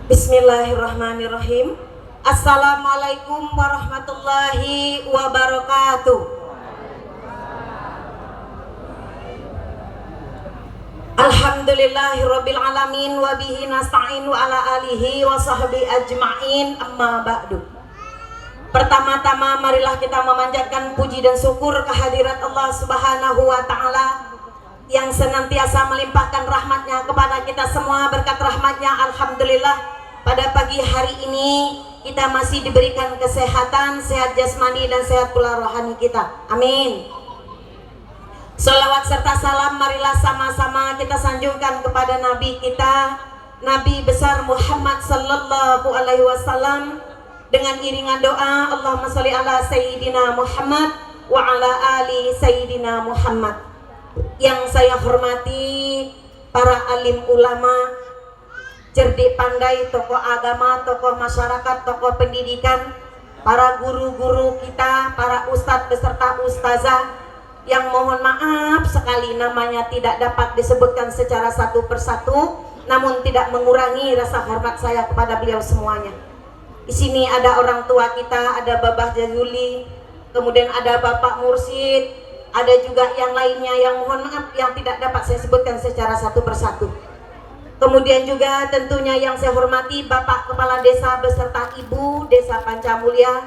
Bismillahirrahmanirrahim. Assalamualaikum warahmatullahi wabarakatuh. Alhamdulillahirabbil alamin wa bihi nasta'inu ala alihi wa sahbihi ajma'in, amma ba'du. Pertama-tama marilah kita memanjatkan puji dan syukur kehadirat Allah Subhanahu wa taala yang senantiasa melimpahkan rahmatnya kepada kita semua. Berkat rahmatnya alhamdulillah pada pagi hari ini kita masih diberikan kesehatan, sehat jasmani dan sehat pula rohani kita. Amin. Salawat serta salam marilah sama-sama kita sanjungkan kepada Nabi kita, Nabi besar Muhammad sallallahu alaihi wasallam, dengan iringan doa Allahumma sholli ala sayyidina Muhammad wa ala ali sayyidina Muhammad. Yang saya hormati para alim ulama, cerdik pandai, tokoh agama, tokoh masyarakat, tokoh pendidikan, para guru-guru kita, para ustadz beserta ustazah yang mohon maaf sekali namanya tidak dapat disebutkan secara satu persatu, namun tidak mengurangi rasa hormat saya kepada beliau semuanya. Di sini ada orang tua kita, ada Babah Jazuli, kemudian ada Bapak Mursid, ada juga yang lainnya yang mohon maaf yang tidak dapat saya sebutkan secara satu persatu. Kemudian juga tentunya yang saya hormati Bapak Kepala Desa beserta Ibu Desa Pancamulya,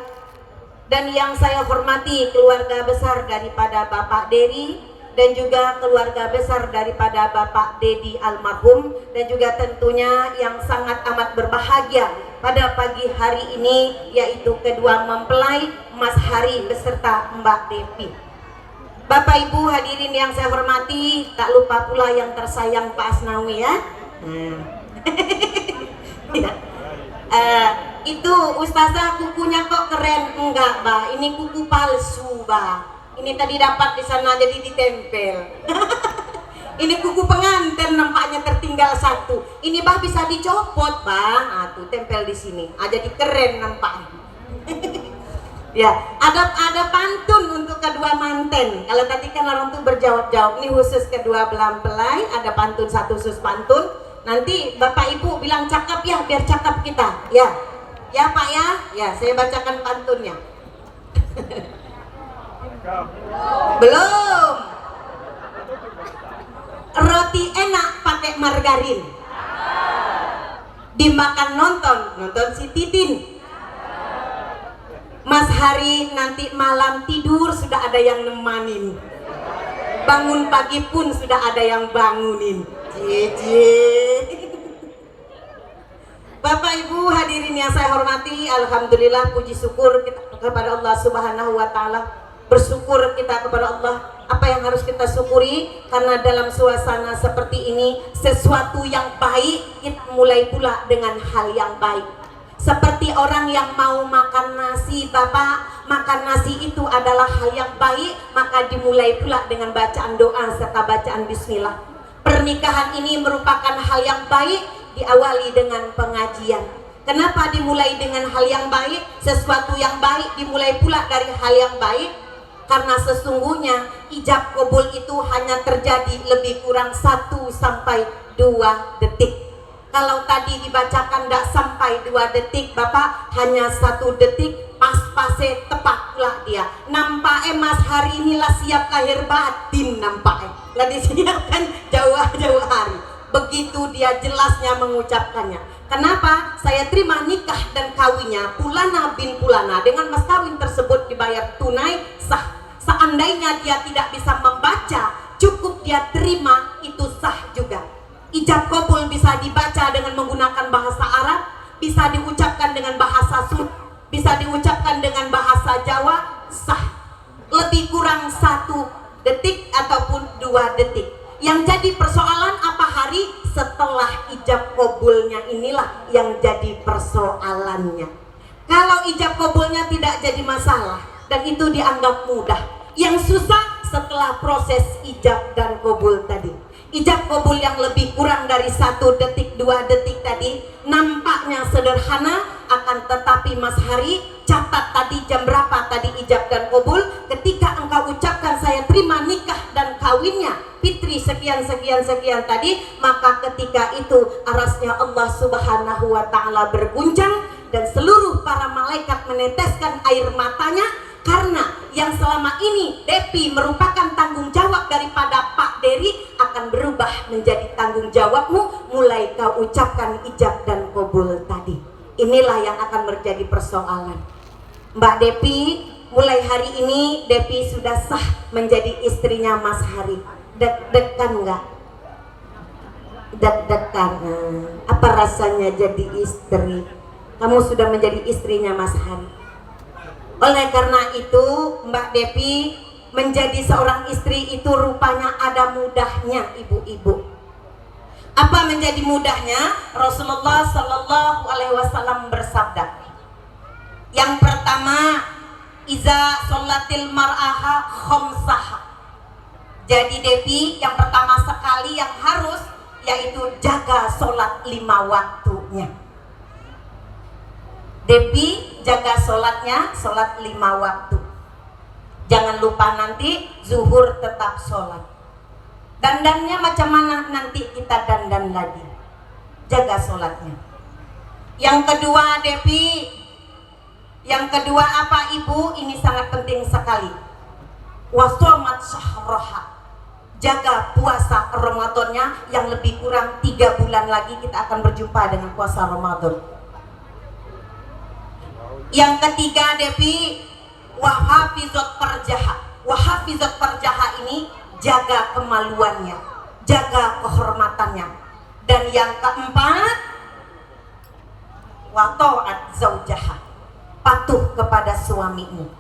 dan yang saya hormati keluarga besar daripada Bapak Dery dan juga keluarga besar daripada Bapak Dedi almarhum, dan juga tentunya yang sangat amat berbahagia pada pagi hari ini yaitu kedua mempelai Mas Hari beserta Mbak Devi. Bapak Ibu hadirin yang saya hormati, tak lupa pula yang tersayang Pak Asnawi ya. Ya. Itu ustazah kukunya kok keren? Enggak, Mbak, ini kuku palsu, Mbak. Ini tadi dapat di sana jadi ditempel. Ini kuku pengantin nampaknya tertinggal satu. Ini Mbak bisa dicopot, Bang. Ah, tuh tempel di sini. Ah, jadi keren nampaknya. Ya, ada pantun untuk kedua manten. Kalau tadi kan orang tuh berjawab-jawab, ini khusus kedua belah mempelai, ada pantun satu khusus pantun. Nanti Bapak Ibu bilang cakep ya, biar cakep kita. Ya, ya Pak ya, ya saya bacakan pantunnya. Belum. Roti enak pakai margarin. Dimakan nonton si Titin. Mas Hari nanti malam tidur sudah ada yang nemanin. Bangun pagi pun sudah ada yang bangunin. Cie. Bapak Ibu hadirin yang saya hormati, alhamdulillah puji syukur kita kepada Allah Subhanahu wa taala. Bersyukur kita kepada Allah. Apa yang harus kita syukuri? Karena dalam suasana seperti ini sesuatu yang baik kita mulai pula dengan hal yang baik. Seperti orang yang mau makan nasi, Bapak, makan nasi itu adalah hal yang baik, maka dimulai pula dengan bacaan doa serta bacaan bismillah. Pernikahan ini merupakan hal yang baik, diawali dengan pengajian. Kenapa dimulai dengan hal yang baik? Sesuatu yang baik dimulai pula dari hal yang baik, karena sesungguhnya ijab kabul itu hanya terjadi lebih kurang 1 sampai 2 detik. Kalau tadi dibacakan tidak sampai 2 detik, Bapak, hanya 1 detik, pas-pase tepat pula dia. Nampaknya Mas Hari inilah siap lahir batin, nampaknya lah disiapkan jauh-jauh hari. Begitu dia jelasnya mengucapkannya. Kenapa? Saya terima nikah dan kawinnya Pulana bin Pulana, dengan mas kawin tersebut dibayar tunai sah. Seandainya dia tidak bisa membaca, cukup dia terima, itu sah juga. Ijab kabul bisa dibaca dengan menggunakan bahasa Arab, bisa diucapkan dengan bahasa Sunda, bisa diucapkan dengan bahasa Jawa, sah. Lebih kurang 1 detik ataupun 2 detik. Yang jadi persoalan apa Hari? Setelah ijab kabulnya inilah yang jadi persoalannya. Kalau ijab kabulnya tidak jadi masalah dan itu dianggap mudah, yang susah setelah proses ijab dan kabul tadi. Ijab kabul yang lebih kurang dari 1 detik, 2 2 detik tadi nampaknya sederhana, akan tetapi Mas Hari catat tadi jam berapa tadi ijab dan kabul. Ketika engkau ucapkan saya terima nikah dan kawinnya Fitri sekian tadi, maka ketika itu arasnya Allah Subhanahu wa Ta'ala berguncang dan seluruh para malaikat meneteskan air matanya, karena yang selama ini Depi merupakan tanggung jawab daripada Pak Dery akan berubah menjadi tanggung jawabmu mulai kau ucapkan ijab dan kabul tadi. Inilah yang akan menjadi persoalan. Mbak Depi, mulai hari ini Depi sudah sah menjadi istrinya Mas Hari. Deg-degan nggak? Deg-degan. Apa rasanya jadi istri? Kamu sudah menjadi istrinya Mas Hari. Oleh karena itu Mbak Depi, menjadi seorang istri itu rupanya ada mudahnya ibu-ibu. Apa menjadi mudahnya? Rasulullah Sallallahu Alaihi Wasallam bersabda, yang pertama, iza sholatil mar'aha khomsaha. Jadi Depi, yang pertama sekali yang harus yaitu jaga sholat 5 waktunya. Depi jaga sholatnya, sholat 5 waktu. Jangan lupa nanti zuhur tetap sholat. Dandannya macam mana nanti kita dandan lagi. Jaga sholatnya. Yang kedua Depi, yang kedua apa Ibu? Ini sangat penting sekali. Wasomat syahroha. Jaga puasa Ramadannya, yang lebih kurang 3 bulan lagi kita akan berjumpa dengan puasa Ramadan. Yang ketiga Depi, wahafizat farjaha. Wahafizat farjaha ini jaga kemaluannya, jaga kehormatannya. Dan yang keempat, wa ta'at zaujaha, patuh kepada suamimu.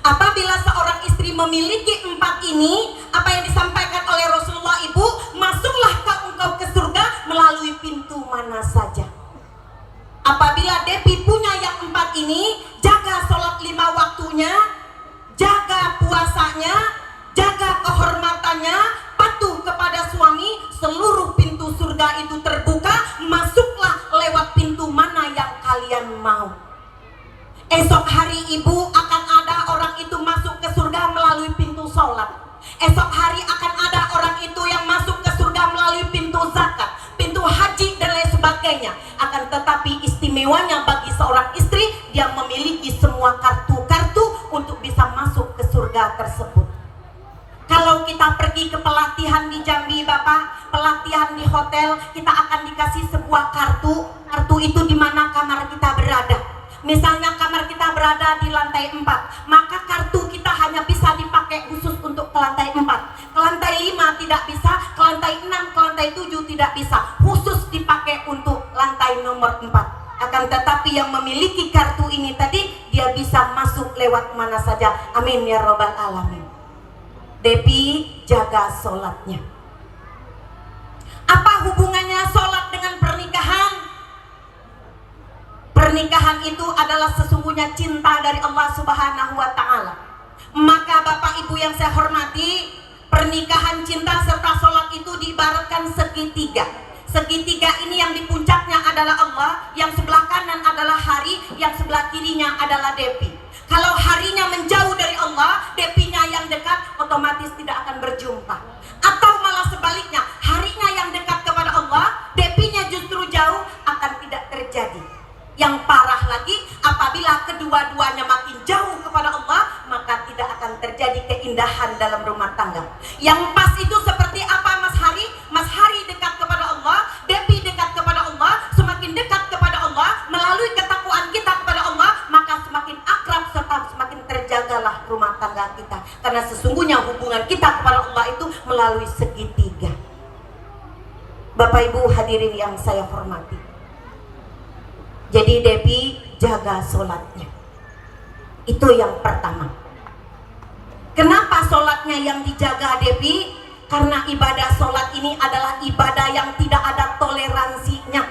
Apabila seorang istri memiliki 4 ini, apa yang disampaikan oleh Rasulullah, Ibu, masuklah engkau ke surga melalui pintu mana saja. Apabila Depi punya yang 4 ini, jaga sholat 5 waktunya, jaga puasanya, jaga kehormatannya, patuh kepada suami, seluruh pintu surga itu terbuka, masuklah lewat pintu mana yang kalian mau. Esok hari Ibu akan ada orang itu masuk ke surga melalui pintu sholat. Esok hari akan ada orang itu yang masuk ke surga melalui pintu zakat, pintu haji dan lain sebagainya. Akan tetapi istimewanya bagi seorang istri, dia memiliki semua kartu-kartu untuk bisa masuk ke surga tersebut. Kalau kita pergi ke pelatihan di Jambi Bapak, pelatihan di hotel, kita akan dikasih sebuah kartu. Kartu itu di mana kamar kita berada. Misalnya kamar kita berada di lantai 4, maka kartu kita hanya bisa dipakai khusus untuk ke lantai 4. Ke lantai 5 tidak bisa, ke lantai 6, ke lantai 7 tidak bisa. Khusus dipakai untuk lantai nomor 4. Akan tetapi yang memiliki kartu ini tadi, dia bisa masuk lewat mana saja. Amin ya robbal alamin. Depi jaga sholatnya. Apa hubungannya sholat dengan pernikahan? Pernikahan itu adalah sesungguhnya cinta dari Allah Subhanahu wa Ta'ala. Maka Bapak Ibu yang saya hormati, pernikahan, cinta serta sholat itu diibaratkan segitiga. Segitiga ini yang di puncaknya adalah Allah, yang sebelah kanan adalah hari, yang sebelah kirinya adalah Depi. Kalau harinya menjauh dari Allah, Depinya yang dekat, otomatis tidak akan berjumpa. Atau malah sebaliknya, harinya yang dekat kepada Allah, Depinya justru jauh, akan tidak terjadi. Yang parah lagi, apabila kedua-duanya makin jauh kepada Allah, maka tidak akan terjadi keindahan dalam rumah tangga. Yang pas itu seperti apa Mas Hari? Mas Hari dekat kepada Allah, Depi dekat kepada Allah. Semakin dekat kepada Allah, melalui ketakwaan kita kepada Allah, maka semakin akrab serta semakin terjagalah rumah tangga kita. Karena sesungguhnya hubungan kita kepada Allah itu melalui segitiga. Bapak Ibu hadirin yang saya hormati, jadi Depi jaga sholatnya. Itu yang pertama. Kenapa sholatnya yang dijaga Depi? Karena ibadah sholat ini adalah ibadah yang tidak ada toleransinya.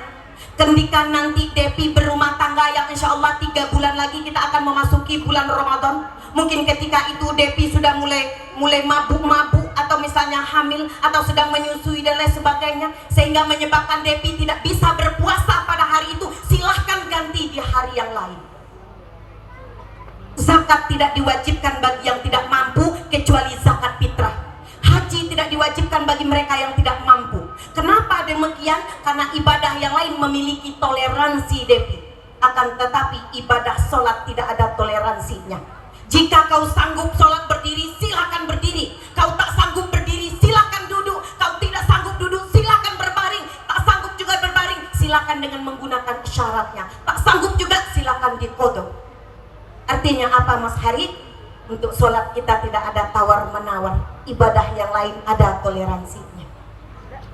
Ketika nanti Depi berumah tangga yang insya Allah 3 bulan lagi lagi kita akan memasuki bulan Ramadan. Mungkin ketika itu Depi sudah mulai mabuk-mabuk, atau misalnya hamil, atau sedang menyusui dan lain sebagainya, sehingga menyebabkan Depi tidak bisa berpuasa pada hari itu. Silahkan ganti di hari yang lain. Zakat tidak diwajibkan bagi yang tidak mampu kecuali zakat fitrah. Haji tidak diwajibkan bagi mereka yang tidak mampu. Kenapa demikian? Karena ibadah yang lain memiliki toleransi, Depi. Akan tetapi ibadah sholat tidak ada toleransinya. Jika kau sanggup sholat berdiri, silakan berdiri. Kau tak sanggup berdiri, silakan duduk. Kau tidak sanggup duduk, silakan berbaring. Tak sanggup juga berbaring, silakan dengan menggunakan isyaratnya. Tak sanggup juga, silakan diqodho. Artinya apa, Mas Hari? Untuk sholat kita tidak ada tawar-menawar. Ibadah yang lain ada toleransinya.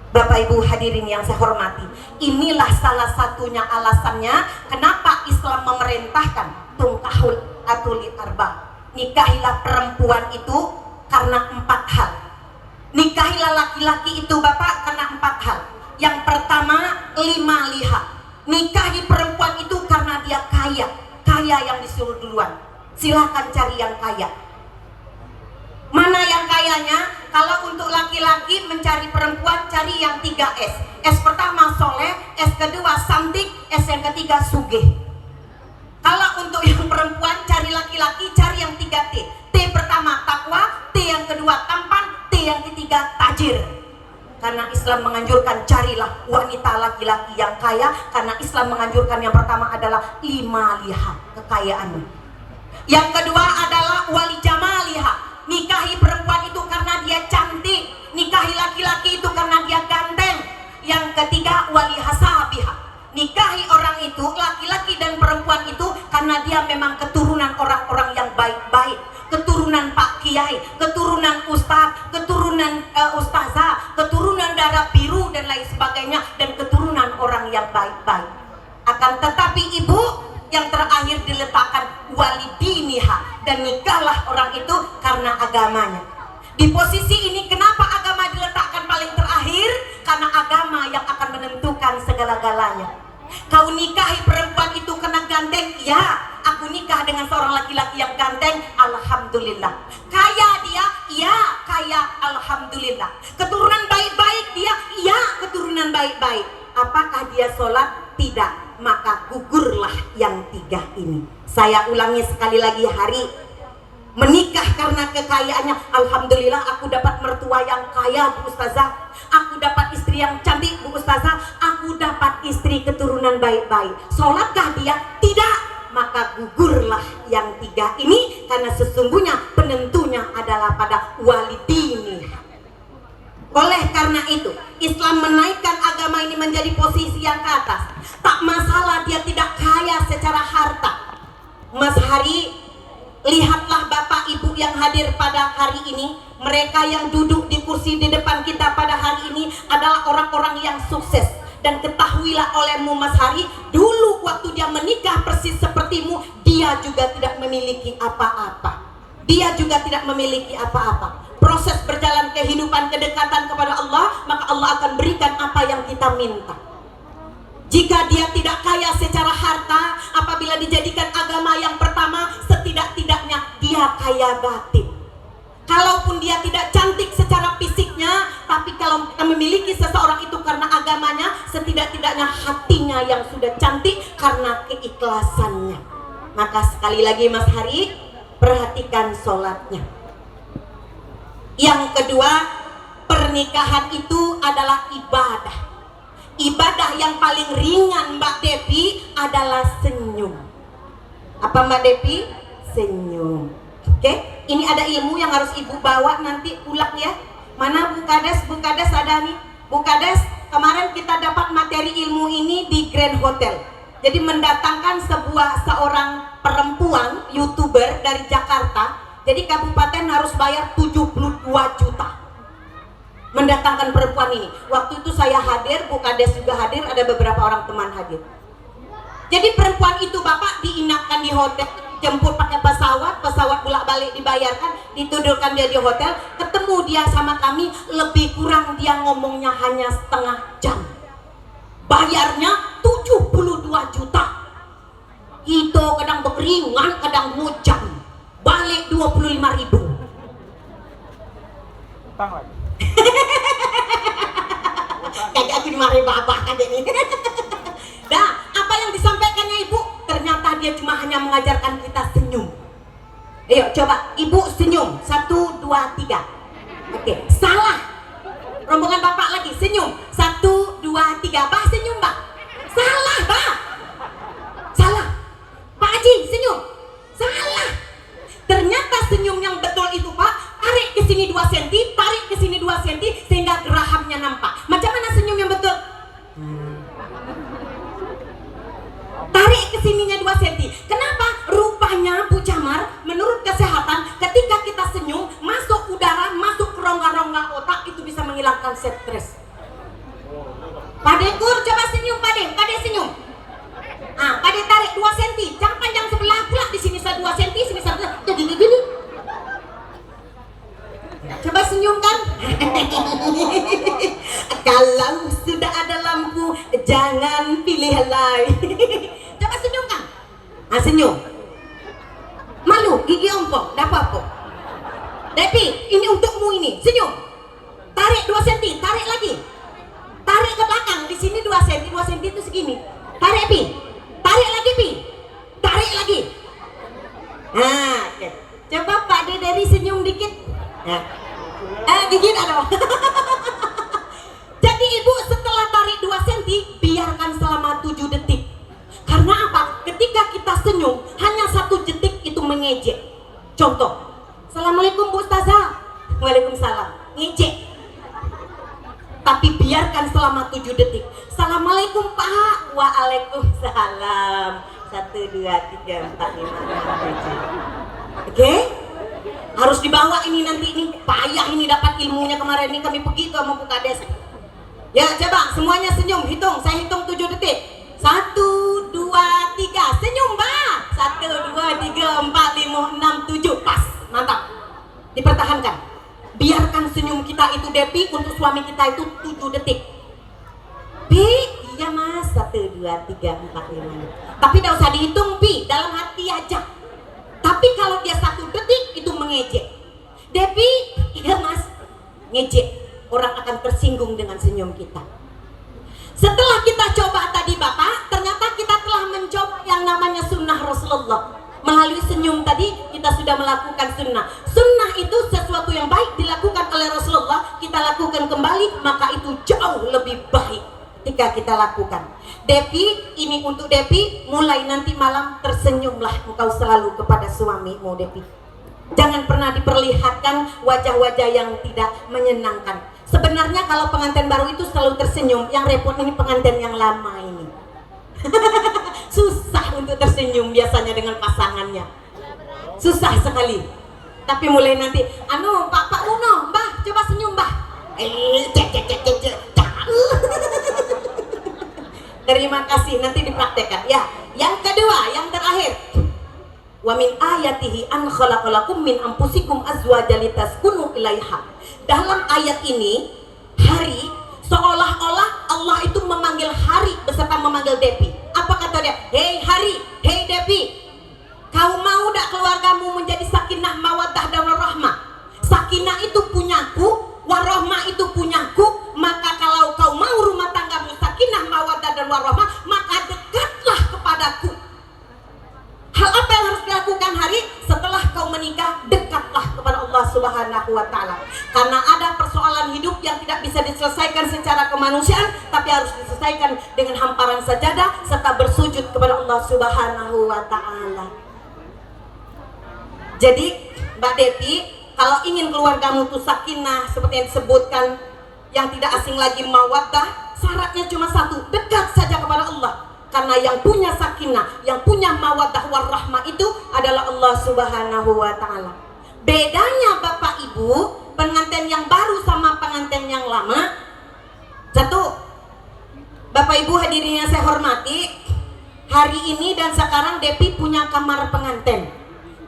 Bapak Ibu hadirin yang saya hormati, inilah salah satunya alasannya kenapa Islam memerintahkan tungkahul atuli arba. Nikahilah perempuan itu karena 4 hal. Nikahilah laki-laki itu Bapak karena 4 hal. Yang pertama, 5 liha. Nikahi perempuan itu karena dia kaya. Kaya yang disuruh duluan. Silahkan cari yang kaya. Mana yang kayanya? Kalau untuk laki-laki mencari perempuan, cari yang 3 S. S pertama soleh, S kedua cantik, S yang ketiga sugih. Kalau untuk yang perempuan, cari laki-laki, cari yang 3 T. T pertama takwa, T yang kedua tampan, T yang ketiga tajir. Karena Islam menganjurkan carilah wanita laki-laki yang kaya. Karena Islam menganjurkan yang pertama adalah 5 liha, kekayaannya. Yang kedua adalah wali jamaliha. Nikahi perempuan itu karena dia cantik. Nikahi laki-laki itu karena dia ganteng. Yang ketiga wali hasabiha. Nikahi orang itu, laki-laki dan perempuan itu karena dia memang keturunan orang-orang yang baik-baik. Keturunan Pak Kiai, keturunan Ustadz, keturunan Ustazah, keturunan darah biru dan lain sebagainya, dan keturunan orang yang baik-baik. Akan tetapi ibu, yang terakhir diletakkan walidiniha, dan nikahlah orang itu karena agamanya. Di posisi ini kenapa agama diletakkan paling terakhir? Karena agama yang akan menentukan segala-galanya. Kau nikahi perempuan itu karena ganteng, ya, aku nikah dengan seorang laki-laki yang ganteng, alhamdulillah. Kaya dia, ya, kaya, alhamdulillah. Keturunan baik-baik dia, ya, keturunan baik-baik. Apakah dia sholat? Tidak. Maka gugurlah yang 3 ini. Saya ulangi sekali lagi, Hari. Menikah karena kekayaannya, alhamdulillah aku dapat mertua yang kaya, Bu Ustazah. Aku dapat istri yang cantik, Bu Ustazah. Aku dapat istri keturunan baik-baik. Sholatkah dia? Tidak. Maka gugurlah yang 3 ini, karena sesungguhnya penentunya adalah pada walidini. Oleh karena itu, Islam menaikkan agama ini menjadi posisi yang ke atas. Tak masalah dia tidak kaya secara harta. Mas Hari, lihatlah Bapak Ibu yang hadir pada hari ini. Mereka yang duduk di kursi di depan kita pada hari ini adalah orang-orang yang sukses. Dan ketahuilah olehmu Mas Hari, dulu waktu dia menikah persis sepertimu, dia juga tidak memiliki apa-apa. Dia juga tidak memiliki apa-apa. Proses berjalan kehidupan kedekatan kepada Allah, maka Allah akan berikan apa yang kita minta. Jika dia tidak kaya secara harta, apabila dijadikan agama yang pertama, setidak-tidaknya dia kaya batin. Kalaupun dia tidak cantik secara fisiknya, tapi kalau kita memiliki seseorang itu karena agamanya, setidak-tidaknya hatinya yang sudah cantik karena keikhlasannya. Maka sekali lagi Mas Hari, perhatikan sholatnya. Yang kedua, pernikahan itu adalah ibadah. Ibadah yang paling ringan Mbak Depi adalah senyum. Apa Mbak Depi? Senyum. Oke, ini ada ilmu yang harus ibu bawa nanti pulang ya. Mana Bu Kades? Bu Kades ada nih. Bu Kades, kemarin kita dapat materi ilmu ini di Grand Hotel. Jadi mendatangkan seorang perempuan YouTuber dari Jakarta. Jadi kabupaten harus bayar 72 juta mendatangkan perempuan ini. Waktu itu saya hadir, Bu Kades juga hadir, ada beberapa orang teman hadir. Jadi perempuan itu Bapak diinapkan di hotel, jemput pakai pesawat bolak-balik dibayarkan, ditudurkan dia di hotel, ketemu dia sama kami, lebih kurang dia ngomongnya hanya setengah jam. Bayarnya 72 juta. Itu kadang berkering Utang lagi. Kagak aku dimarahin bapak kagak nih. Dah, apa yang disampaikannya ibu? Ternyata dia cuma hanya mengajarkan kita senyum. Ayo coba ibu senyum. 1, 2, 3. Oke, salah. Rombongan bapak lagi senyum. 1, 2, 3. Bah senyum bah. Salah bah. Salah. Pak Haji senyum. Salah. Ternyata senyum yang betul itu pak, tarik ke sini 2 cm, tarik ke sini 2 cm sehingga gerahamnya nampak. Macam mana senyum yang betul? Tarik ke sininya 2 cm. Kenapa? Rupanya Bu Jamar, menurut kesehatan, ketika kita senyum, masuk udara, masuk ke rongga-rongga otak, itu bisa menghilangkan stres. Pade Kur, coba senyum Pade. Pade senyum. Ah, Pade tarik 2 cm, jangan panjang sebelah pula, di sini 2 cm, sini 1 jadi gini. Coba senyum kan? Kalau sudah ada lampu, jangan pilih lain. Coba senyum kan? Ah, senyum. Malu, gigi ompong, enggak apa-apa. Depi, ini untukmu ini. Senyum. Tarik 2 cm, tarik lagi. Tarik ke belakang, di sini 2 cm, 2 cm itu segini. Tarik Pi. Tarik lagi Pi. Tarik lagi. Nah, okay. Coba Pak De dari senyum dikit. Nah. Gigi ada. Jadi ibu setelah tarik 2 cm, biarkan selama 7 detik. Karena apa? Ketika kita senyum, hanya 1 detik itu mengejek. Contoh, Assalamualaikum Bu Ustazah. Waalaikumsalam. Ngejek. Tapi biarkan selama 7 detik. Assalamualaikum Pak. Waalaikumsalam. 1, 2, 3, 4, 5, 6, 7. Oke? Harus dibawa ini nanti ini. Payah ini dapat ilmunya kemarin ini kami pergi ke sama Bu Kades. Ya coba semuanya senyum. Hitung. Saya hitung 7 detik. 1, 2, 3. Senyum Mbak. 1, 2, 3, 4, 5, 6, 7. Pas. Mantap. Dipertahankan. Biarkan senyum kita itu Depi untuk suami kita itu 7 detik. Pi, iya mas. 1, 2, 3, 4, 5. Tapi tidak usah dihitung Pi. Dalam hati aja. Tapi kalau dia 1 detik itu mengejek. Depi, iya mas. Ngejek. Orang akan tersinggung dengan senyum kita. Setelah kita coba tadi Bapak, ternyata kita telah mencoba yang namanya sunnah Rasulullah. Melalui senyum tadi kita sudah melakukan sunnah. Sunnah itu sesuatu yang baik dilakukan oleh Rasulullah, kita lakukan kembali, maka itu jauh lebih baik ketika kita lakukan. Depi, ini untuk Depi, mulai nanti malam tersenyumlah engkau selalu kepada suamimu Depi. Jangan pernah diperlihatkan wajah-wajah yang tidak menyenangkan. Sebenarnya kalau pengantin baru itu selalu tersenyum, yang repot ini pengantin yang lama ini. Susah untuk tersenyum biasanya dengan pasangannya. Susah sekali. Tapi mulai nanti, Pak Uno, Mbah, coba senyum Mbah. Terima kasih, nanti dipraktekkan. Ya, yang kedua, yang terakhir. Wa min ayatihi an khalaqalakum min anfusikum azwajan litaskunu ilaiha. Dalam ayat ini, hari seolah-olah Allah itu memanggil hari beserta memanggil Depi. Apa kata dia? Hei hari, hei Depi, kau mau tak keluargamu menjadi sakinah mawaddah dan warahmah? Sakinah itu punyaku, warahmah itu punyaku. Maka kalau kau mau rumah tanggamu sakinah mawaddah dan warahmah, maka dekatlah kepadaku. Hal apa yang harus dilakukan hari? Setelah kau menikah, dekatlah kepada Allah Subhanahu wa Ta'ala. Karena ada persoalan hidup yang tidak bisa diselesaikan secara kemanusiaan, tapi harus diselesaikan dengan hamparan sajadah serta bersujud kepada Allah Subhanahu wa Ta'ala. Jadi Mbak Depi, kalau ingin keluargamu tuh sakinah seperti yang disebutkan, yang tidak asing lagi mawaddah, syaratnya cuma 1, dekat saja kepada Allah. Karena yang punya sakinah, yang punya mawaddah warahmah itu adalah Allah Subhanahu wa Ta'ala. Bedanya Bapak Ibu, pengantin yang baru sama pengantin yang lama. 1, Bapak Ibu hadirin yang saya hormati, hari ini dan sekarang Depi punya kamar pengantin.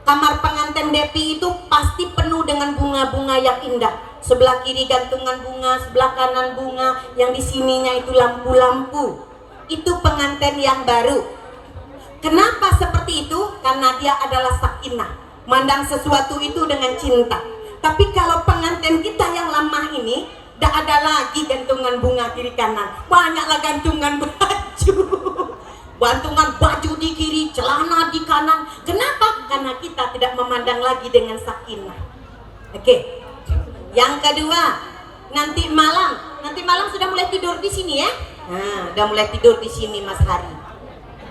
Kamar pengantin Depi itu pasti penuh dengan bunga-bunga yang indah. Sebelah kiri gantungan bunga, sebelah kanan bunga, yang di sininya itu lampu-lampu. Itu pengantin yang baru. Kenapa seperti itu? Karena dia adalah sakinah, mandang sesuatu itu dengan cinta. Tapi kalau pengantin kita yang lama ini, tidak ada lagi gantungan bunga kiri kanan, banyaklah gantungan baju. Gantungan baju di kiri, celana di kanan. Kenapa? Karena kita tidak memandang lagi dengan sakinah. Oke. Yang kedua, nanti malam sudah mulai tidur di sini ya. Nah, udah mulai tidur di sini Mas Hari.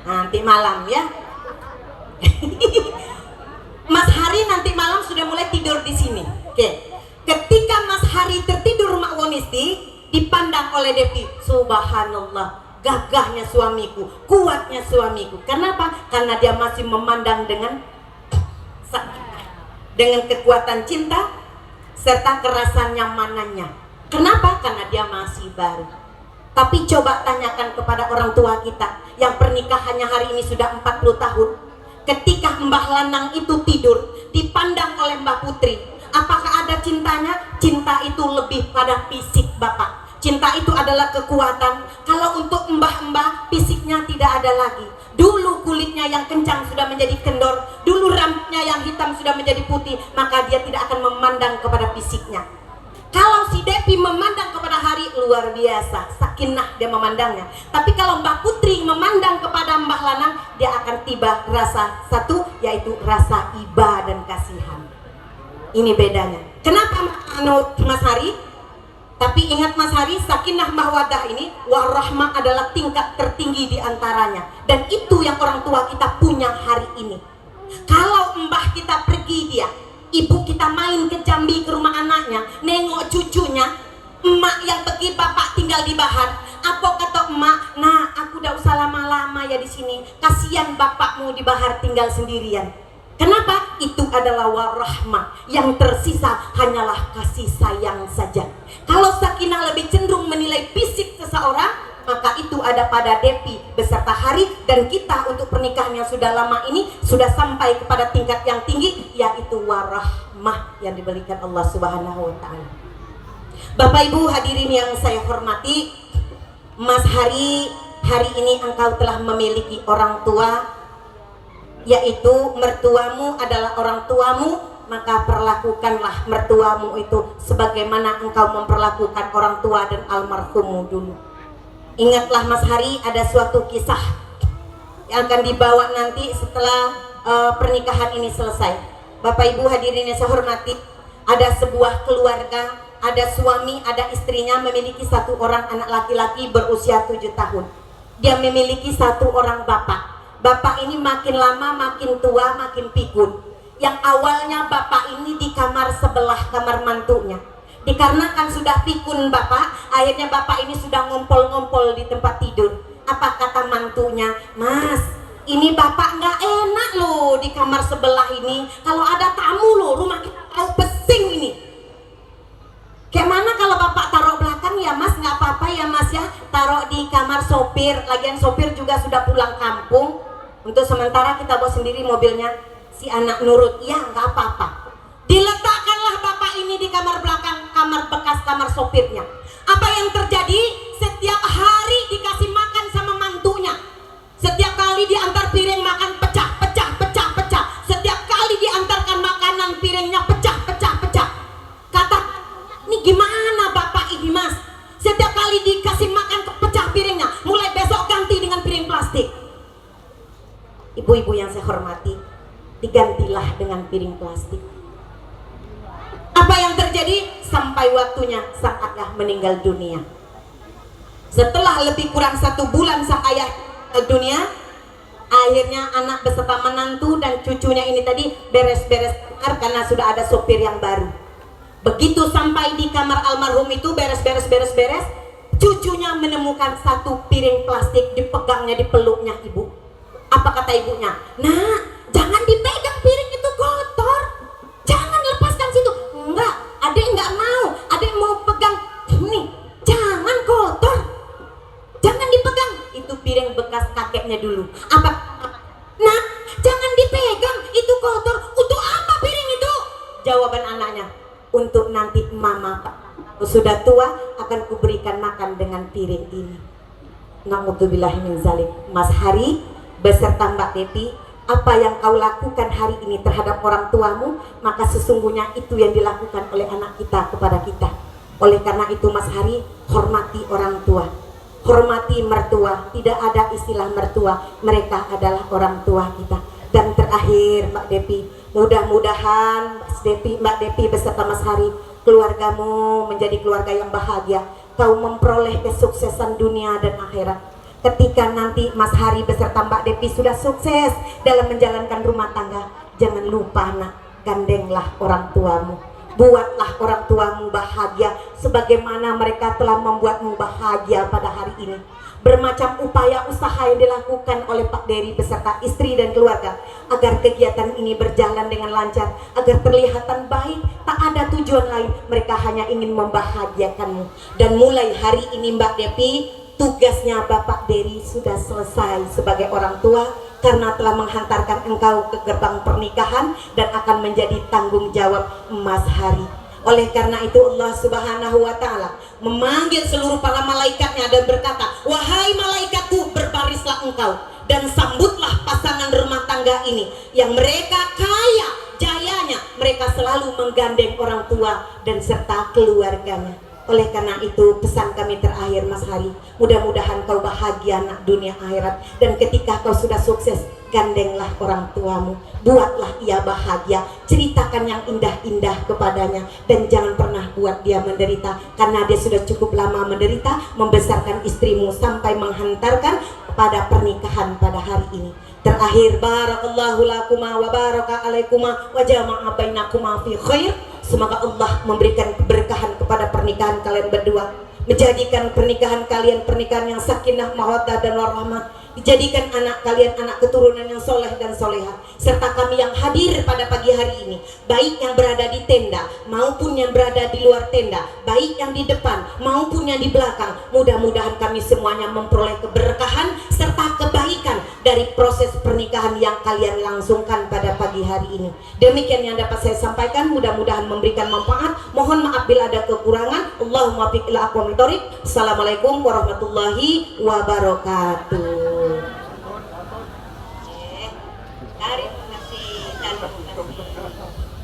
Nanti malam ya. Mas Hari nanti malam sudah mulai tidur di sini. Oke. Ketika Mas Hari tertidur Mak Wonisti, dipandang oleh Devi, subhanallah, gagahnya suamiku, kuatnya suamiku. Kenapa? Karena dia masih memandang dengan sakinah, dengan kekuatan cinta serta kerasa nyamanannya. Kenapa? Karena dia masih baru. Tapi coba tanyakan kepada orang tua kita yang pernikahannya hari ini sudah 40 tahun. Ketika Mbah Lanang itu tidur, dipandang oleh Mbak Putri, apakah ada cintanya? Cinta itu lebih pada fisik Bapak. Cinta itu adalah kekuatan. Kalau untuk mbah-mbah, fisiknya tidak ada lagi. Dulu kulitnya yang kencang sudah menjadi kendor, dulu rambutnya yang hitam sudah menjadi putih, maka dia tidak akan memandang kepada fisiknya. Kalau si Devi memandang kepada Hari, luar biasa, sakinah dia memandangnya. Tapi kalau Mbak Putri memandang kepada Mbah Lanang, dia akan tiba rasa satu, yaitu rasa iba dan kasihan. Ini bedanya. Kenapa Mas Hari? Tapi ingat Mas Hari, sakinah mawaddah ini, warahmah adalah tingkat tertinggi di antaranya. Dan itu yang orang tua kita punya hari ini. Kalau mbah kita pergi dia, ibu kita main ke Jambi ke rumah anaknya, nengok cucunya, emak yang pergi bapak tinggal di Bahar. Apa kata emak? Nah, aku udah usah lama-lama ya di sini. Kasihan bapakmu di Bahar tinggal sendirian. Kenapa? Itu adalah warahmah. Yang tersisa hanyalah kasih sayang saja. Kalau sakinah lebih cenderung menilai fisik seseorang, maka itu ada pada Devi beserta Hari. Dan kita untuk pernikahan yang sudah lama ini sudah sampai kepada tingkat yang tinggi, yaitu warahmah yang diberikan Allah Subhanahu wa Ta'ala. Bapak Ibu hadirin yang saya hormati, Mas Hari, hari ini engkau telah memiliki orang tua, yaitu mertuamu adalah orang tuamu, maka perlakukanlah mertuamu itu sebagaimana engkau memperlakukan orang tua dan almarhummu dulu. Ingatlah Mas Hari, ada suatu kisah yang akan dibawa nanti setelah pernikahan ini selesai. Bapak Ibu hadirin yang saya hormati, ada sebuah keluarga, ada suami, ada istrinya, memiliki satu orang anak laki-laki berusia 7 tahun. Dia memiliki satu orang bapak. Bapak ini makin lama makin tua, makin pikun. Yang awalnya bapak ini di kamar sebelah kamar mantunya. Dikarenakan sudah pikun bapak, akhirnya bapak ini sudah ngompol-ngompol di tempat tidur. Apa kata mantunya? Mas, ini bapak nggak enak loh di kamar sebelah ini. Kalau ada tamu loh, rumah kita tahu pesing ini. Kayak mana kalau bapak taruh belakang ya mas? Nggak apa-apa ya mas ya, taruh di kamar sopir. Lagian sopir juga sudah pulang kampung. Untuk sementara kita bawa sendiri mobilnya. Si anak nurut, ya nggak apa-apa. Diletakkanlah bapak ini di kamar belakang, kamar bekas kamar sopirnya. Apa yang terjadi? Setiap hari dikasih makan sama mantunya. Setiap kali diantar piring makan pecah. Setiap kali diantarkan makanan piringnya pecah. Kata, ini gimana bapak ini mas? Setiap kali dikasih makan pecah piringnya. Mulai besok ganti dengan piring plastik. Ibu-ibu yang saya hormati, digantilah dengan piring plastik. Apa yang terjadi? Sampai waktunya sang ayah meninggal dunia. Setelah lebih kurang 1 bulan sang ayah dunia, akhirnya anak beserta menantu dan cucunya ini tadi beres-beres karena sudah ada sopir yang baru. Begitu sampai di kamar almarhum itu beres-beres, cucunya menemukan satu piring plastik, dipegangnya, dipeluknya ibu. Apa kata ibunya? Nah, jangan dipegang piring itu kotor. Jangan lepaskan situ. Enggak, adek enggak mau. Adek mau pegang ini. Jangan kotor. Jangan dipegang. Itu piring bekas kakeknya dulu. Apa? Nah, jangan dipegang. Itu kotor. Untuk apa piring itu? Jawaban anaknya. Untuk nanti mama sudah tua akan kuberikan makan dengan piring ini. Na'udzubillahi min zalik. Mas Hari beserta Mbak Devi apa yang kau lakukan hari ini terhadap orang tuamu, maka sesungguhnya itu yang dilakukan oleh anak kita kepada kita. Oleh karena itu Mas Hari, hormati orang tua, hormati mertua. Tidak ada istilah mertua, mereka adalah orang tua kita. Dan terakhir Mbak Depi, mudah-mudahan Mbak Depi beserta Mas Hari, keluargamu menjadi keluarga yang bahagia. Kau memperoleh kesuksesan dunia dan akhirat. Ketika nanti Mas Hari beserta Mbak Depi sudah sukses dalam menjalankan rumah tangga, jangan lupa nak, gandenglah orang tuamu. Buatlah orang tuamu bahagia sebagaimana mereka telah membuatmu bahagia pada hari ini. Bermacam upaya usaha yang dilakukan oleh Pak Dery beserta istri dan keluarga agar kegiatan ini berjalan dengan lancar, agar terlihatan baik, tak ada tujuan lain, mereka hanya ingin membahagiakanmu. Dan mulai hari ini Mbak Depi, tugasnya Bapak Dery sudah selesai sebagai orang tua karena telah menghantarkan engkau ke gerbang pernikahan dan akan menjadi tanggung jawab Mas Hari. Oleh karena itu Allah Subhanahu wa Ta'ala memanggil seluruh para malaikatnya dan berkata, wahai malaikatku, berbarislah engkau dan sambutlah pasangan rumah tangga ini yang mereka kaya jayanya, mereka selalu menggandeng orang tua dan serta keluarganya. Oleh karena itu pesan kami terakhir Mas Hari, mudah-mudahan kau bahagia nak dunia akhirat, dan ketika kau sudah sukses, gandenglah orang tuamu, buatlah ia bahagia, ceritakan yang indah-indah kepadanya, dan jangan pernah buat dia menderita, karena dia sudah cukup lama menderita membesarkan istrimu sampai menghantarkan pada pernikahan pada hari ini. Terakhir, barakallahu lakuma wa baraka alaikuma wa jama'a bainakuma fi khair. Semoga Allah memberikan keberkahan kepada pernikahan kalian berdua, menjadikan pernikahan kalian pernikahan yang sakinah, mawaddah dan warahmah, dijadikan anak kalian anak keturunan yang soleh dan soleha, serta kami yang hadir pada pagi hari ini, baik yang berada di tenda maupun yang berada di luar tenda, baik yang di depan maupun yang di belakang. Mudah-mudahan kami semuanya memperoleh keberkahan serta kebaikan dari proses pernikahan yang kalian langsungkan pada pagi hari ini. Demikian yang dapat saya sampaikan, mudah-mudahan memberikan manfaat. Mohon maaf bila ada kekurangan. Allahumma fiq ila aqwamit thoriq. Assalamualaikum warahmatullahi wabarakatuh. Terima kasih.